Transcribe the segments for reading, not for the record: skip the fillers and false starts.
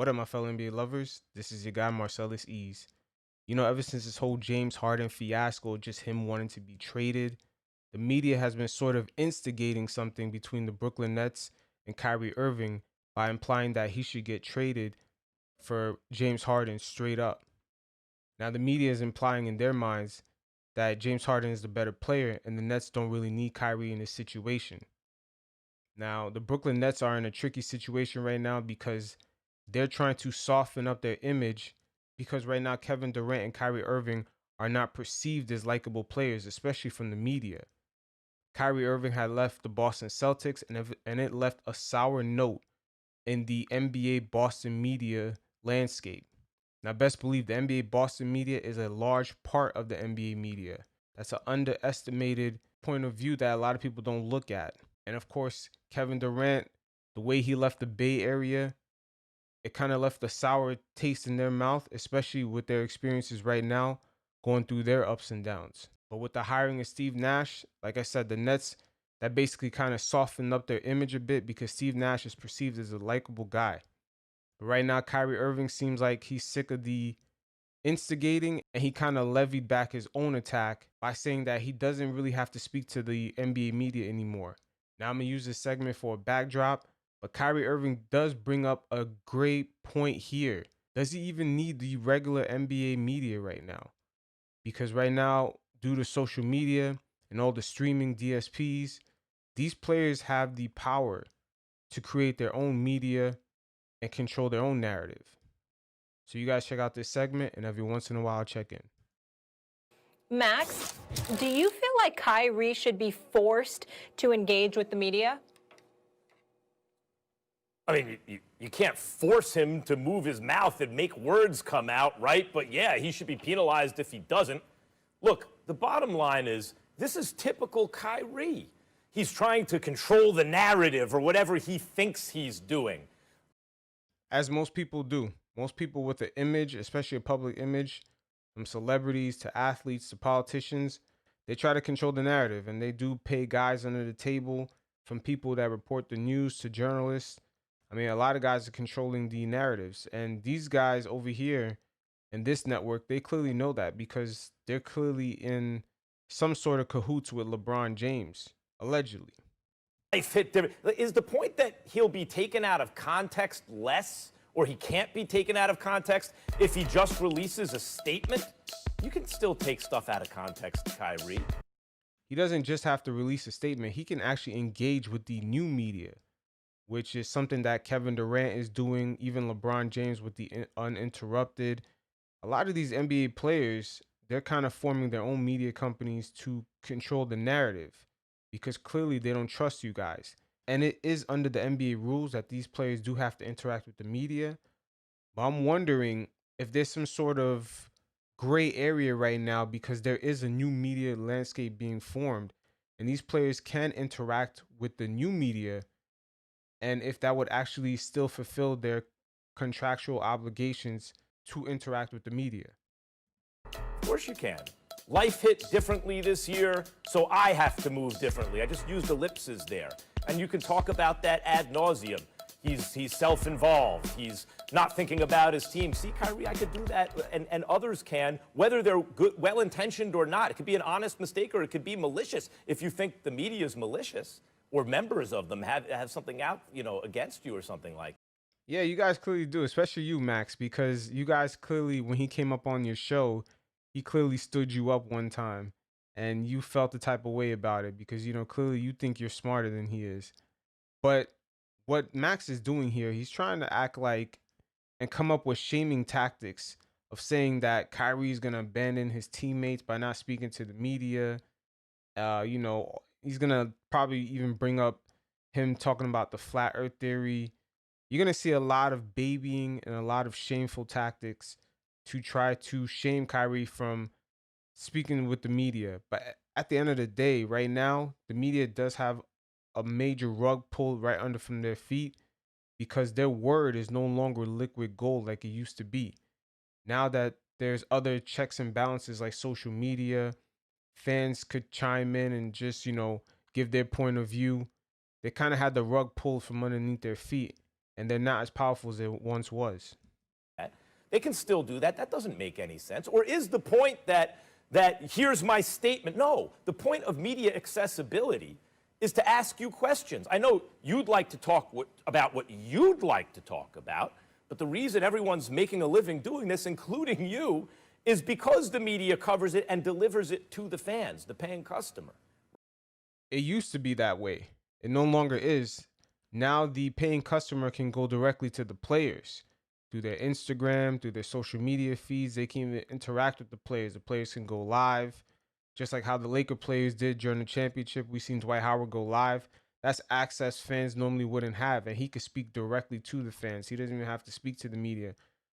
What up, my fellow NBA lovers? This is your guy, Marcellus Ease. Ever since this whole James Harden fiasco, just him wanting to be traded, the media has been sort of instigating something between the Brooklyn Nets and Kyrie Irving by implying that he should get traded for James Harden straight up. Now, the media is implying in their minds that James Harden is the better player and the Nets don't really need Kyrie in this situation. Now, the Brooklyn Nets are in a tricky situation right now because they're trying to soften up their image because right now Kevin Durant and Kyrie Irving are not perceived as likable players, especially from the media. Kyrie Irving had left the Boston Celtics and it left a sour note in the NBA Boston media landscape. Now, best believe the NBA Boston media is a large part of the NBA media. That's an underestimated point of view that a lot of people don't look at. And of course, Kevin Durant, the way he left the Bay Area, it kind of left a sour taste in their mouth, especially with their experiences right now going through their ups and downs. But with the hiring of Steve Nash, like I said, the Nets, that basically kind of softened up their image a bit because Steve Nash is perceived as a likable guy. But right now, Kyrie Irving seems like he's sick of the instigating, and he kind of levied back his own attack by saying that he doesn't really have to speak to the NBA media anymore. Now I'm going to use this segment for a backdrop, but Kyrie Irving does bring up a great point here. Does he even need the regular NBA media right now? Because right now, due to social media and all the streaming DSPs, these players have the power to create their own media and control their own narrative. So you guys check out this segment, and every once in a while, I'll check in. Max, do you feel like Kyrie should be forced to engage with the media? I mean, you can't force him to move his mouth and make words come out, right? But yeah, he should be penalized if he doesn't. Look, the bottom line is this is typical Kyrie. He's trying to control the narrative or whatever he thinks he's doing. As most people do. Most people with an image, especially a public image, from celebrities to athletes to politicians, they try to control the narrative, and they do pay guys under the table, from people that report the news to journalists. I mean, a lot of guys are controlling the narratives, and these guys over here in this network, they clearly know that because they're clearly in some sort of cahoots with LeBron James, allegedly. Life hit different. Is the point that he'll be taken out of context less, or he can't be taken out of context if he just releases a statement? You can still take stuff out of context, Kyrie. He doesn't just have to release a statement. He can actually engage with the new media, which is something that Kevin Durant is doing, even LeBron James with the uninterrupted. A lot of these NBA players, they're kind of forming their own media companies to control the narrative because clearly they don't trust you guys. And it is under the NBA rules that these players do have to interact with the media. But I'm wondering if there's some sort of gray area right now because there is a new media landscape being formed and these players can interact with the new media, and if that would actually still fulfill their contractual obligations to interact with the media. Of course you can. Life hit differently this year, so I have to move differently. I just used ellipses there. And you can talk about that ad nauseum. He's self-involved. He's not thinking about his team. See, Kyrie, I could do that, and others can, whether they're good, well-intentioned or not. It could be an honest mistake or it could be malicious. If you think the media is malicious or members of them have something out, against you or something like that. Yeah, you guys clearly do, especially you, Max, because you guys clearly, when he came up on your show, he clearly stood you up one time and you felt the type of way about it because, clearly you think you're smarter than he is. But what Max is doing here, he's trying to act like and come up with shaming tactics of saying that Kyrie is going to abandon his teammates by not speaking to the media. He's going to probably even bring up him talking about the flat earth theory. You're going to see a lot of babying and a lot of shameful tactics to try to shame Kyrie from speaking with the media. But at the end of the day, right now, the media does have a major rug pulled right under from their feet because their word is no longer liquid gold like it used to be. Now that there's other checks and balances like social media, fans could chime in and just, give their point of view. They kind of had the rug pulled from underneath their feet. and they're not as powerful as it once was. They can still do that. That doesn't make any sense. Or is the point that here's my statement? No, the point of media accessibility is to ask you questions. I know you'd like to talk about what you'd like to talk about, but the reason everyone's making a living doing this, including you, is because the media covers it and delivers it to the fans, the paying customer. It used to be that way. It no longer is. Now the paying customer can go directly to the players through their Instagram, through their social media feeds. They can even interact with the players. The players can go live, just like how the Laker players did during the championship. We seen Dwight Howard go live. That's access fans normally wouldn't have, and he could speak directly to the fans. He doesn't even have to speak to the media.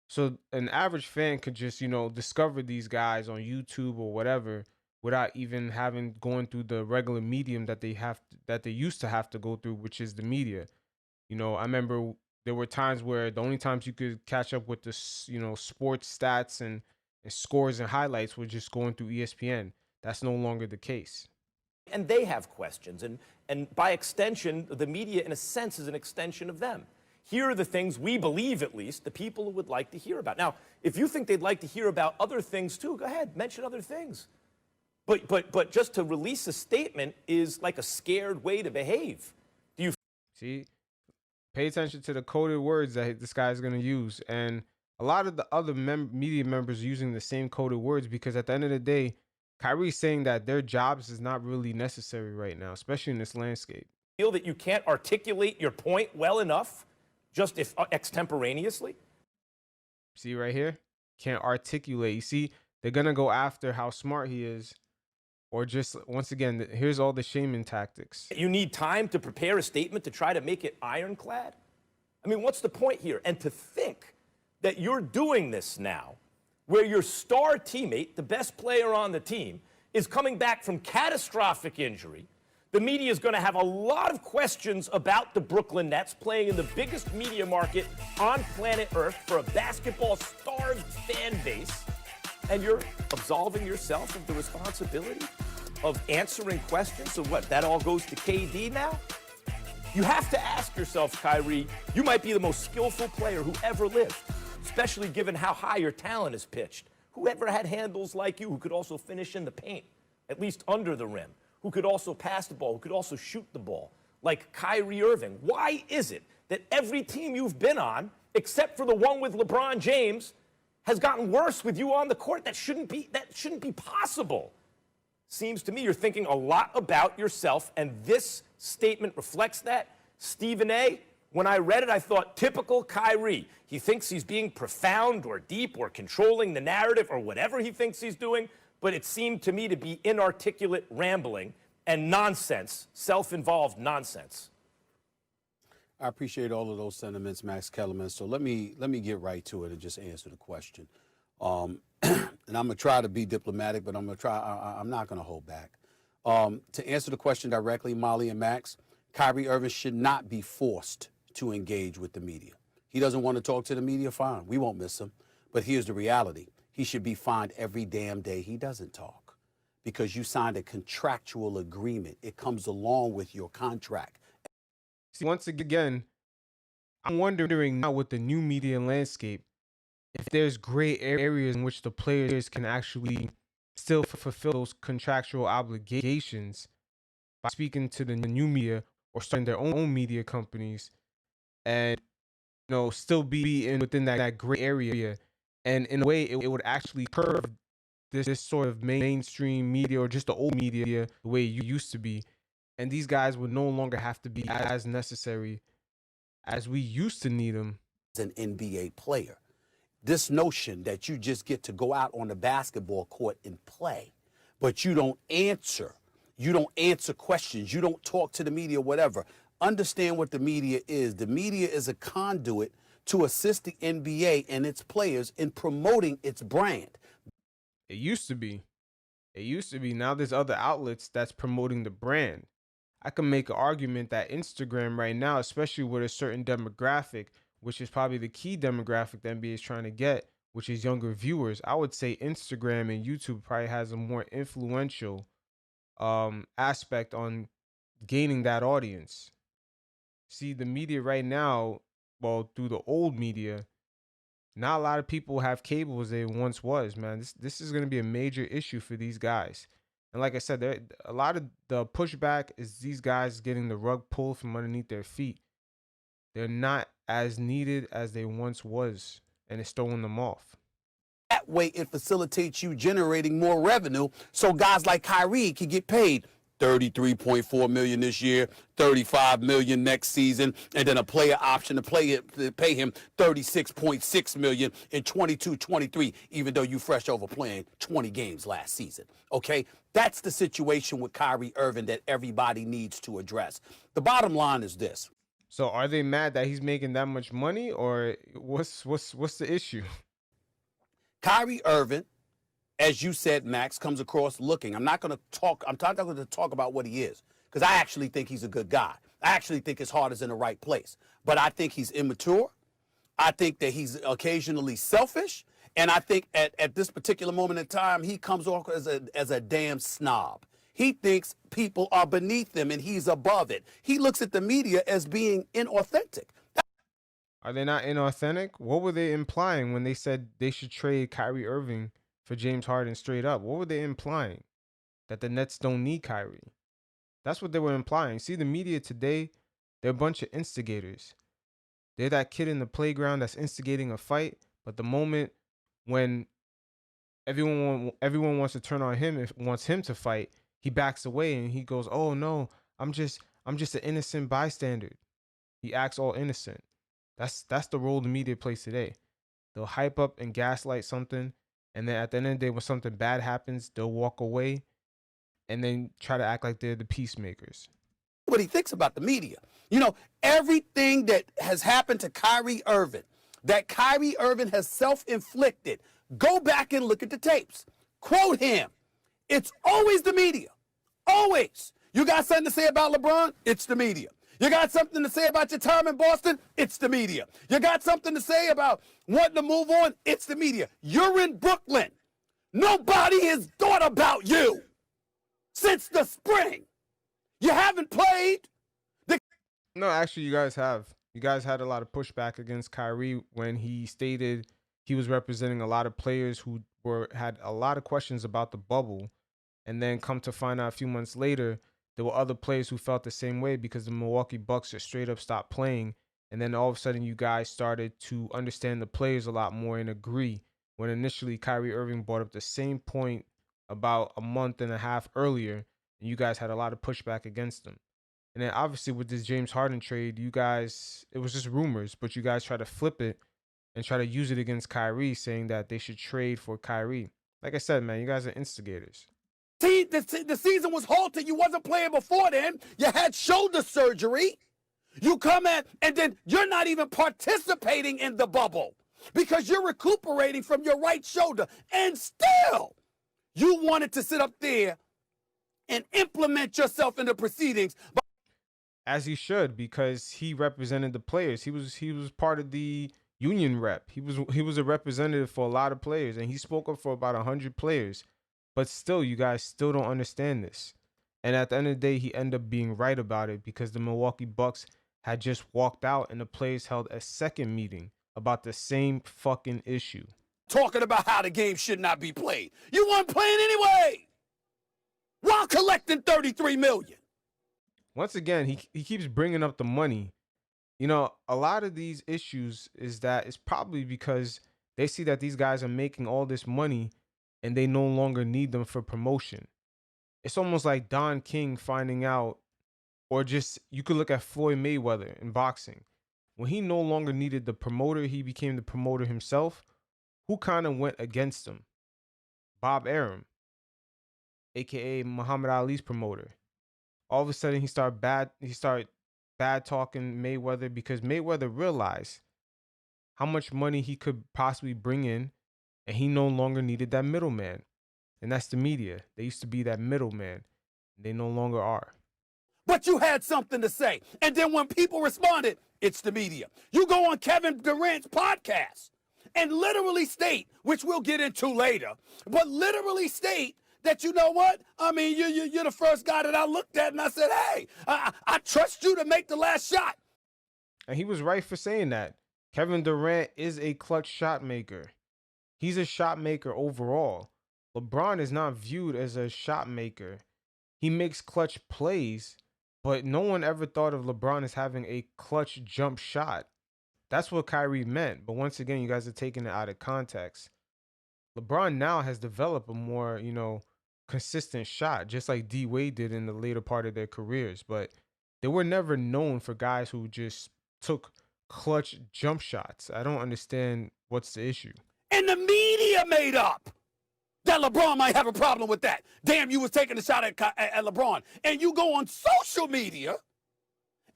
So an average fan could just, discover these guys on YouTube or whatever without even having going through the regular medium that they used to have to go through, which is the media. I remember there were times where the only times you could catch up with the sports stats and scores and highlights were just going through ESPN. That's no longer the case. And they have questions. And by extension, the media, in a sense, is an extension of them. Here are the things we believe, at least, the people would like to hear about. Now, if you think they'd like to hear about other things too, go ahead, mention other things. But just to release a statement is like a scared way to behave. Do you See, pay attention to the coded words that this guy's going to use. And a lot of the other media members are using the same coded words because at the end of the day, Kyrie's saying that their jobs is not really necessary right now, especially in this landscape. feel that you can't articulate your point well enough, just if extemporaneously? See right here? Can't articulate. You see, they're going to go after how smart he is. Or just, once again, here's all the shaming tactics. You need time to prepare a statement to try to make it ironclad? I mean, what's the point here? And to think that you're doing this now, where your star teammate, the best player on the team, is coming back from catastrophic injury. The media is going to have a lot of questions about the Brooklyn Nets playing in the biggest media market on planet Earth for a basketball-starved fan base. And you're absolving yourself of the responsibility of answering questions? So what, that all goes to KD now? You have to ask yourself, Kyrie, you might be the most skillful player who ever lived, especially given how high your talent is pitched. Whoever had handles like you, who could also finish in the paint, at least under the rim, who could also pass the ball, who could also shoot the ball, like Kyrie Irving. Why is it that every team you've been on, except for the one with LeBron James, has gotten worse with you on the court? That shouldn't be possible. Seems to me you're thinking a lot about yourself, and this statement reflects that. Stephen A., when I read it, I thought, typical Kyrie. He thinks he's being profound or deep or controlling the narrative or whatever he thinks he's doing, but it seemed to me to be inarticulate rambling and nonsense, self-involved nonsense. I appreciate all of those sentiments, Max Kellerman. So let me get right to it and just answer the question. And I'm gonna try to be diplomatic, but I'm not gonna hold back. To answer the question directly, Molly and Max, Kyrie Irving should not be forced to engage with the media. He doesn't want to talk to the media, fine. We won't miss him. But here's the reality. He should be fined every damn day he doesn't talk because you signed a contractual agreement. It comes along with your contract. See, once again, I'm wondering now with the new media landscape, if there's gray areas in which the players can actually still fulfill those contractual obligations by speaking to the new media or starting their own media companies and still be within that gray area. And in a way, it would actually curve this sort of mainstream media or just the old media the way you used to be. And these guys would no longer have to be as necessary as we used to need them. As an NBA player, this notion that you just get to go out on the basketball court and play, but you don't answer questions, you don't talk to the media, whatever. Understand what the media is. The media is a conduit to assist the NBA and its players in promoting its brand. It used to be. Now there's other outlets that's promoting the brand. I can make an argument that Instagram right now, especially with a certain demographic, which is probably the key demographic the NBA is trying to get, which is younger viewers, I would say Instagram and YouTube probably has a more influential aspect on gaining that audience. See, the media right now, well, through the old media, not a lot of people have cable as they once was, man. This is going to be a major issue for these guys. And like I said, a lot of the pushback is these guys getting the rug pulled from underneath their feet. They're not as needed as they once was, and it's throwing them off. That way, it facilitates you generating more revenue, so guys like Kyrie can get paid $33.4 million this year, $35 million next season, and then a player option to pay him $36.6 million in 22-23, even though you fresh over playing 20 games last season. Okay, that's the situation with Kyrie Irving that everybody needs to address. The bottom line is this. So are they mad that he's making that much money, or what's the issue? Kyrie Irving, as you said, Max, comes across looking. I'm not going to talk about what he is, because I actually think he's a good guy. I actually think his heart is in the right place. But I think he's immature. I think that he's occasionally selfish. And I think at this particular moment in time, he comes off as a damn snob. He thinks people are beneath him and he's above it. He looks at the media as being inauthentic. Are they not inauthentic? What were they implying when they said they should trade Kyrie Irving for James Harden straight up? What were they implying? That the Nets don't need Kyrie. That's what they were implying. See, the media today, they're a bunch of instigators. They're that kid in the playground that's instigating a fight, but the moment when everyone wants to turn on him, wants him to fight, he backs away and he goes, "Oh no, I'm just an innocent bystander." He acts all innocent. That's the role the media plays today. They'll hype up and gaslight something, and then at the end of the day, when something bad happens, they'll walk away and then try to act like they're the peacemakers. What he thinks about the media. You know, everything that has happened to Kyrie Irving, that Kyrie Irving has self-inflicted, go back and look at the tapes. Quote him. It's always the media. Always. You got something to say about LeBron? It's the media. You got something to say about your time in Boston? It's the media. You got something to say about wanting to move on? It's the media. You're in Brooklyn. Nobody has thought about you since the spring. You haven't played. No, actually, you guys have. You guys had a lot of pushback against Kyrie when he stated he was representing a lot of players who had a lot of questions about the bubble, and then come to find out a few months later, there were other players who felt the same way because the Milwaukee Bucks just straight up stopped playing. And then all of a sudden, you guys started to understand the players a lot more and agree. When initially Kyrie Irving brought up the same point about a month and a half earlier, and you guys had a lot of pushback against him. And then obviously with this James Harden trade, you guys, it was just rumors, but you guys try to flip it and try to use it against Kyrie, saying that they should trade for Kyrie. Like I said, man, you guys are instigators. See, the season was halted. You wasn't playing before then. You had shoulder surgery. You come in, and then you're not even participating in the bubble because you're recuperating from your right shoulder. And still, you wanted to sit up there and implement yourself in the proceedings. As he should, because he represented the players. He was part of the union rep. He was a representative for a lot of players, and he spoke up for about 100 players. But still, you guys still don't understand this. And at the end of the day, he ended up being right about it because the Milwaukee Bucks had just walked out and the players held a second meeting about the same fucking issue. Talking about how the game should not be played. You weren't playing anyway while collecting $33 million. Once again, he keeps bringing up the money. You know, a lot of these issues is that it's probably because they see that these guys are making all this money and they no longer need them for promotion. It's almost like Don King finding out, or just you could look at Floyd Mayweather in boxing. When he no longer needed the promoter, he became the promoter himself. Who kind of went against him? Bob Arum, aka Muhammad Ali's promoter. All of a sudden he started bad talking Mayweather because Mayweather realized how much money he could possibly bring in, and he no longer needed that middleman. And that's the media. They used to be that middleman. They no longer are. But you had something to say. And then when people responded, it's the media. You go on Kevin Durant's podcast and literally state, which we'll get into later, but literally state that, you know what? I mean, you're the first guy that I looked at and I said, hey, I trust you to make the last shot. And he was right for saying that. Kevin Durant is a clutch shot maker. He's a shot maker overall. LeBron is not viewed as a shot maker. He makes clutch plays, but no one ever thought of LeBron as having a clutch jump shot. That's what Kyrie meant. But once again, you guys are taking it out of context. LeBron now has developed a more, consistent shot, just like D Wade did in the later part of their careers. But they were never known for guys who just took clutch jump shots. I don't understand what's the issue. And the media made up that LeBron might have a problem with that. Damn, you was taking a shot at LeBron. And you go on social media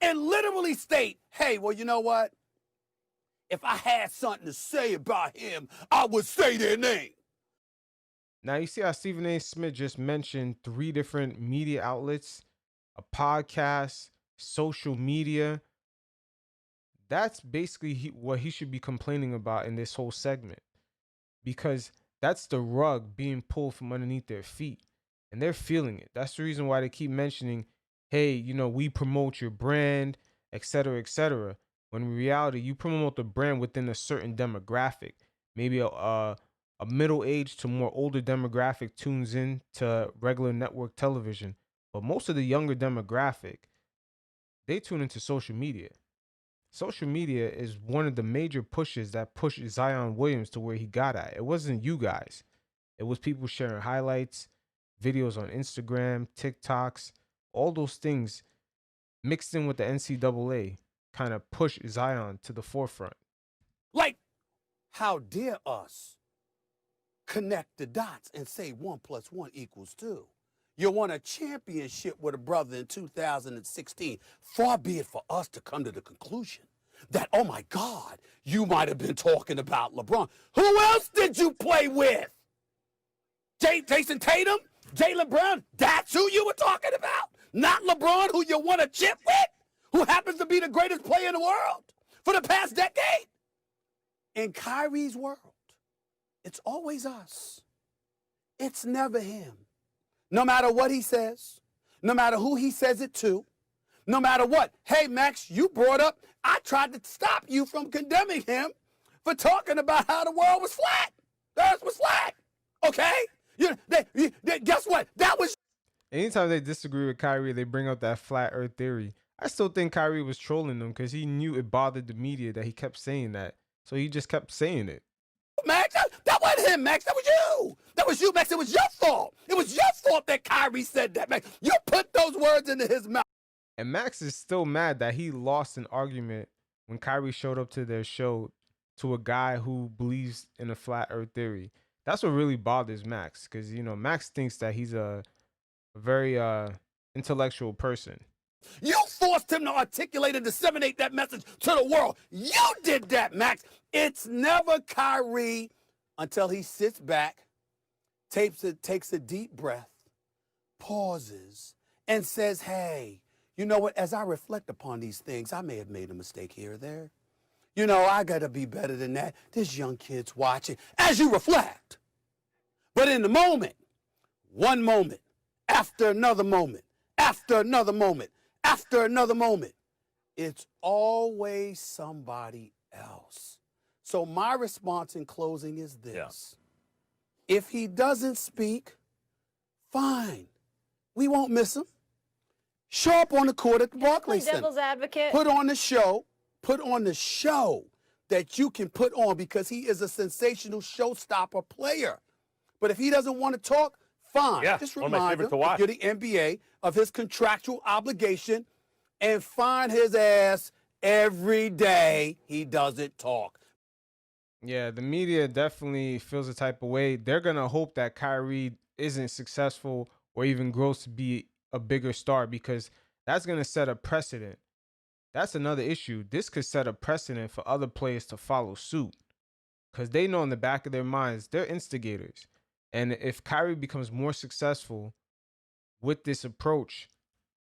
and literally state, hey, well, you know what? If I had something to say about him, I would say their name. Now, you see how Stephen A. Smith just mentioned 3 different media outlets, a podcast, social media. That's basically what he should be complaining about in this whole segment, because that's the rug being pulled from underneath their feet and they're feeling it. That's the reason why they keep mentioning, hey, we promote your brand, et cetera, et cetera. When in reality, you promote the brand within a certain demographic. Maybe a middle-aged to more older demographic tunes in to regular network television. But most of the younger demographic, they tune into social media. Social media is one of the major pushes that pushed Zion Williams to where he got at. It wasn't you guys. It was people sharing highlights, videos on Instagram, TikToks, all those things mixed in with the NCAA kind of push Zion to the forefront. Like, how dare us connect the dots and say 1 + 1 = 2? You won a championship with a brother in 2016. Far be it for us to come to the conclusion that, oh my God, you might have been talking about LeBron. Who else did you play with? Jason Tatum? Jaylen Brown? That's who you were talking about? Not LeBron, who you won a chip with? Who happens to be the greatest player in the world for the past decade? In Kyrie's world, it's always us. It's never him. No matter what he says, no matter who he says it to, no matter what. Hey, Max, you brought up, I tried to stop you from condemning him for talking about how the world was flat. The earth was flat. Okay? Guess what? That was. Anytime they disagree with Kyrie, they bring up that flat earth theory. I still think Kyrie was trolling them because he knew it bothered the media that he kept saying that. So he just kept saying it. Max, that wasn't him, Max. That was you. That was you, Max. It was your fault. It was your fault that Kyrie said that, Max. You put those words into his mouth. And Max is still mad that he lost an argument when Kyrie showed up to their show to a guy who believes in a flat earth theory. That's what really bothers Max, because, Max thinks that he's a very intellectual person. You forced him to articulate and disseminate that message to the world. You did that, Max. It's never Kyrie until he sits back, takes a deep breath, pauses, and says, hey, you know what? As I reflect upon these things, I may have made a mistake here or there. I got to be better than that. There's young kids watching. As you reflect. But in the moment, one moment, after another moment, after another moment, after another moment, it's always somebody else. So my response in closing is this. Yeah. If he doesn't speak, fine. We won't miss him. Show up on the court at the Barclays Center. Devil's advocate. Put on the show that you can put on, because he is a sensational showstopper player. But if he doesn't want to talk, fine. Yeah, just one of my remind favorite him, to watch. if you're the NBA, of his contractual obligation, and find his ass every day he doesn't talk. Yeah, the media definitely feels the type of way. They're going to hope that Kyrie isn't successful or even grows to be a bigger star, because that's going to set a precedent. That's another issue. This could set a precedent for other players to follow suit, because they know in the back of their minds they're instigators. And if Kyrie becomes more successful with this approach,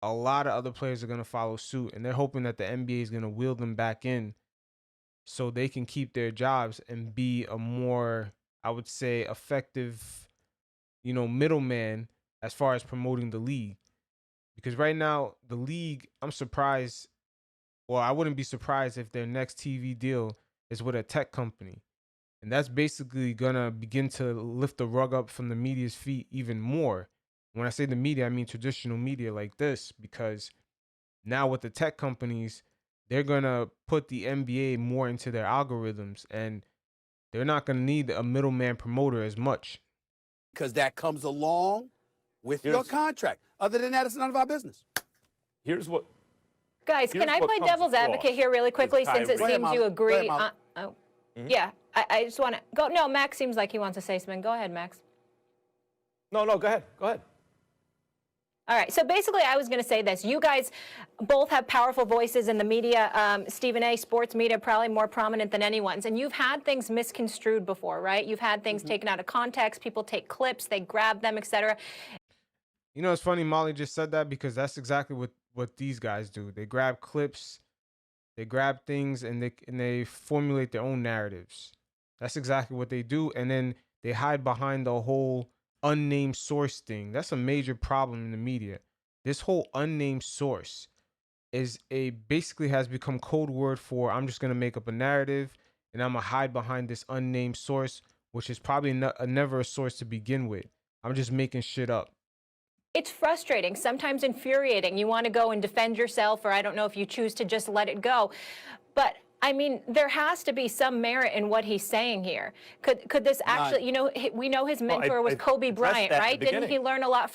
a lot of other players are going to follow suit, and they're hoping that the NBA is going to wheel them back in so they can keep their jobs and be a more, I would say, effective, middleman as far as promoting the league. Because right now, the league, I'm surprised, or I wouldn't be surprised if their next TV deal is with a tech company. And that's basically gonna begin to lift the rug up from the media's feet even more. When I say the media, I mean traditional media like this, because now with the tech companies, they're gonna put the NBA more into their algorithms, and they're not gonna need a middleman promoter as much. Because that comes along with your contract. Other than that, it's none of our business. Here's what. Guys, Here's can I what play comes devil's across advocate here really quickly, since it Go ahead, seems Molly. you Go agree? ahead, Molly. Yeah, I just want to go. No, Max seems like he wants to say something. Go ahead, Max. No, go ahead. Go ahead. All right, so basically I was going to say this. You guys both have powerful voices in the media. Stephen A., sports media, probably more prominent than anyone's. And you've had things misconstrued before, right? You've had things taken out of context. People take clips, they grab them, etc. You know, it's funny Molly just said that, because that's exactly what these guys do. They grab clips, they grab things, and they formulate their own narratives. That's exactly what they do, and then they hide behind the whole unnamed source thing. That's a major problem in the media. This whole unnamed source is basically has become code word for, I'm just gonna make up a narrative and I'm gonna hide behind this unnamed source, which is probably never a source to begin with. I'm just making shit up. It's frustrating, sometimes infuriating. You want to go and defend yourself, or I don't know if you choose to just let it go. But I mean, there has to be some merit in what he's saying here. Could this actually, you know, we know his mentor was Kobe Bryant, right? Didn't he learn a lot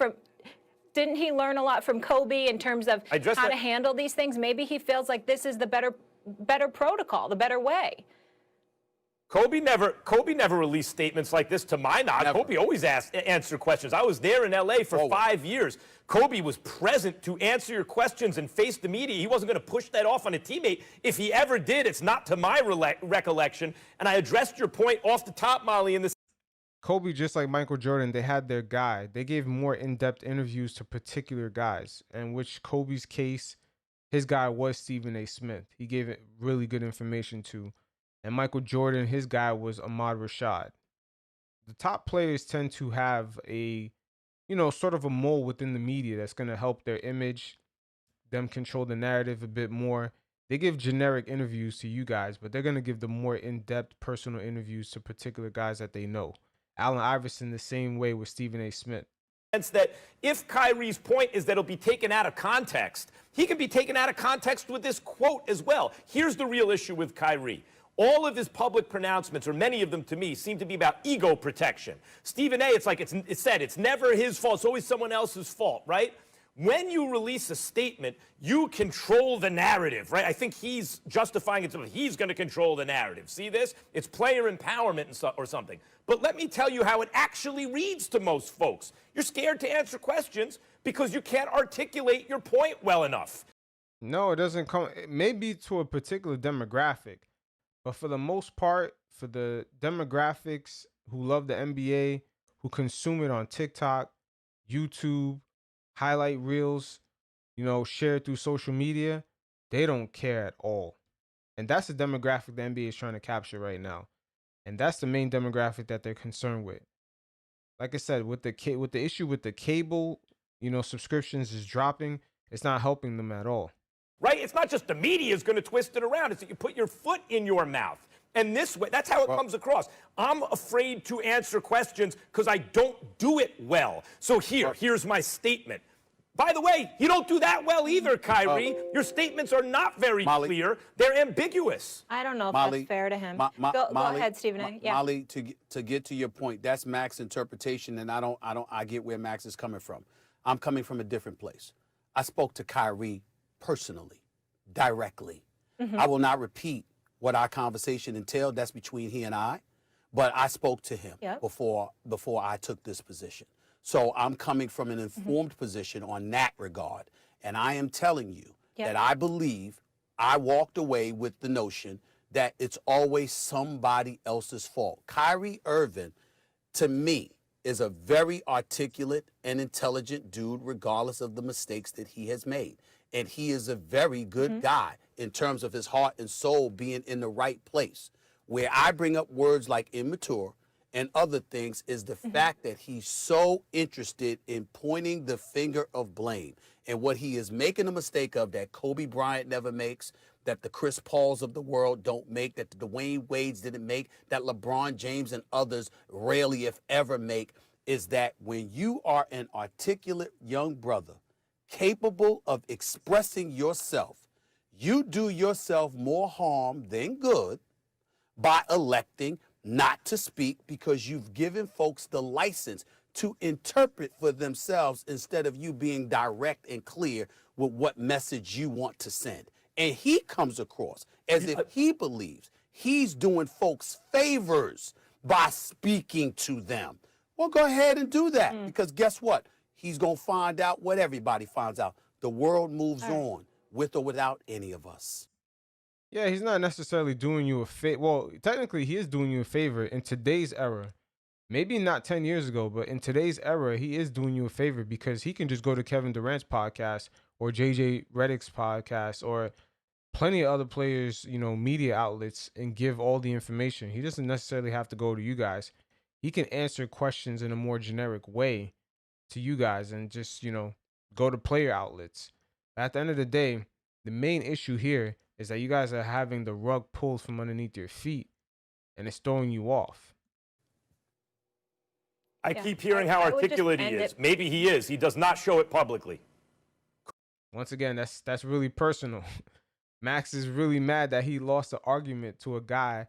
from Kobe in terms of how to handle these things? Maybe he feels like this is the better protocol, the better way. Kobe never released statements like this, to my knowledge. Kobe always answered questions. I was there in L.A. for 5 years. Kobe was present to answer your questions and face the media. He wasn't going to push that off on a teammate. If he ever did, it's not to my recollection. And I addressed your point off the top, Molly, in this. Kobe, just like Michael Jordan, they had their guy. They gave more in-depth interviews to particular guys, in which Kobe's case, his guy was Stephen A. Smith. He gave it really good information to. And Michael Jordan, his guy was Ahmad Rashad. The top players tend to have a, sort of a mole within the media that's going to help their image, them control the narrative a bit more. They give generic interviews to you guys, but they're going to give the more in-depth personal interviews to particular guys that they know. Allen Iverson the same way with Stephen A. Smith. That if Kyrie's point is that it'll be taken out of context, he can be taken out of context with this quote as well. Here's the real issue with Kyrie. All of his public pronouncements, or many of them to me, seem to be about ego protection. Stephen A., it's like it's said, it's never his fault, it's always someone else's fault, right? When you release a statement, you control the narrative, right? I think he's justifying it. He's going to control the narrative. See this? It's player empowerment or something. But let me tell you how it actually reads to most folks. You're scared to answer questions because you can't articulate your point well enough. No, it doesn't come. It may be to a particular demographic. But for the most part, for the demographics who love the NBA, who consume it on TikTok, YouTube, highlight reels, shared through social media, they don't care at all. And that's the demographic the NBA is trying to capture right now. And that's the main demographic that they're concerned with. Like I said, with the issue with the cable, subscriptions is dropping, it's not helping them at all. Right? It's not just the media is going to twist it around. It's that you put your foot in your mouth. And this way, that's how it comes across. I'm afraid to answer questions because I don't do it well. So here's my statement. By the way, you don't do that well either, Kyrie. Your statements are not very clear. They're ambiguous. I don't know if Molly, that's fair to him. Molly, go ahead, Stephen A. Yeah. Molly, to get to your point, that's Max's interpretation, and I get where Max is coming from. I'm coming from a different place. I spoke to Kyrie personally, directly. I will not repeat what our conversation entailed. That's between he and I. But I spoke to him before I took this position. So I'm coming from an informed position on that regard. And I am telling you that I believe I walked away with the notion that it's always somebody else's fault. Kyrie Irving, to me, is a very articulate and intelligent dude, regardless of the mistakes that he has made. And he is a very good guy in terms of his heart and soul being in the right place. Where I bring up words like immature and other things is the fact that he's so interested in pointing the finger of blame. And what he is making a mistake of that Kobe Bryant never makes, that the Chris Pauls of the world don't make, that the Dwayne Wades didn't make, that LeBron James and others rarely, if ever, make, is that when you are an articulate young brother capable of expressing yourself, you do yourself more harm than good by electing not to speak, because you've given folks the license to interpret for themselves instead of you being direct and clear with what message you want to send. And he comes across as if he believes he's doing folks favors by speaking to them. Well, go ahead and do that, because guess what? He's going to find out what everybody finds out. The world moves on with or without any of us. Yeah, he's not necessarily doing you a favor. Well, technically, he is doing you a favor in today's era. Maybe not 10 years ago, but in today's era, he is doing you a favor because he can just go to Kevin Durant's podcast or JJ Redick's podcast or plenty of other players, media outlets, and give all the information. He doesn't necessarily have to go to you guys. He can answer questions in a more generic way to you guys and just, go to player outlets. At the end of the day, the main issue here is that you guys are having the rug pulled from underneath your feet and it's throwing you off. I keep hearing how I would just articulate he end is. it. Maybe he is. He does not show it publicly. Once again, that's really personal. Max is really mad that he lost the argument to a guy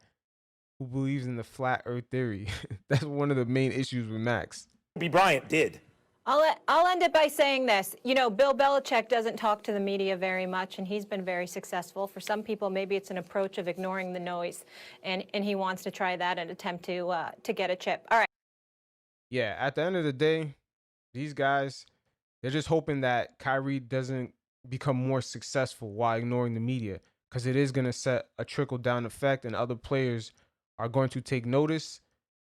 who believes in the flat earth theory. That's one of the main issues with Max. Kobe Bryant did. I'll end it by saying this. Bill Belichick doesn't talk to the media very much, and he's been very successful. For some people, maybe it's an approach of ignoring the noise, and he wants to try that and attempt to get a chip. All right. Yeah, at the end of the day, these guys, they're just hoping that Kyrie doesn't become more successful while ignoring the media, because it is going to set a trickle-down effect, and other players are going to take notice,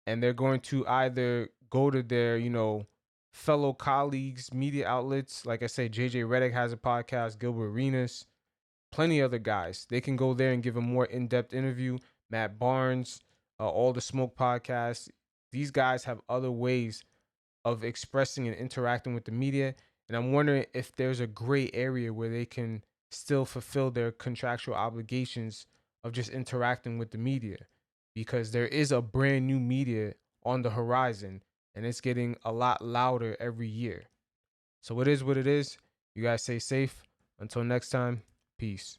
and they're going to either go to their, fellow colleagues, media outlets. Like I said, JJ Redick has a podcast, Gilbert Arenas, plenty of other guys. They can go there and give a more in-depth interview. Matt Barnes, All the Smoke podcast. These guys have other ways of expressing and interacting with the media. And I'm wondering if there's a gray area where they can still fulfill their contractual obligations of just interacting with the media, because there is a brand new media on the horizon and it's getting a lot louder every year. So it is what it is. You guys stay safe. Until next time, peace.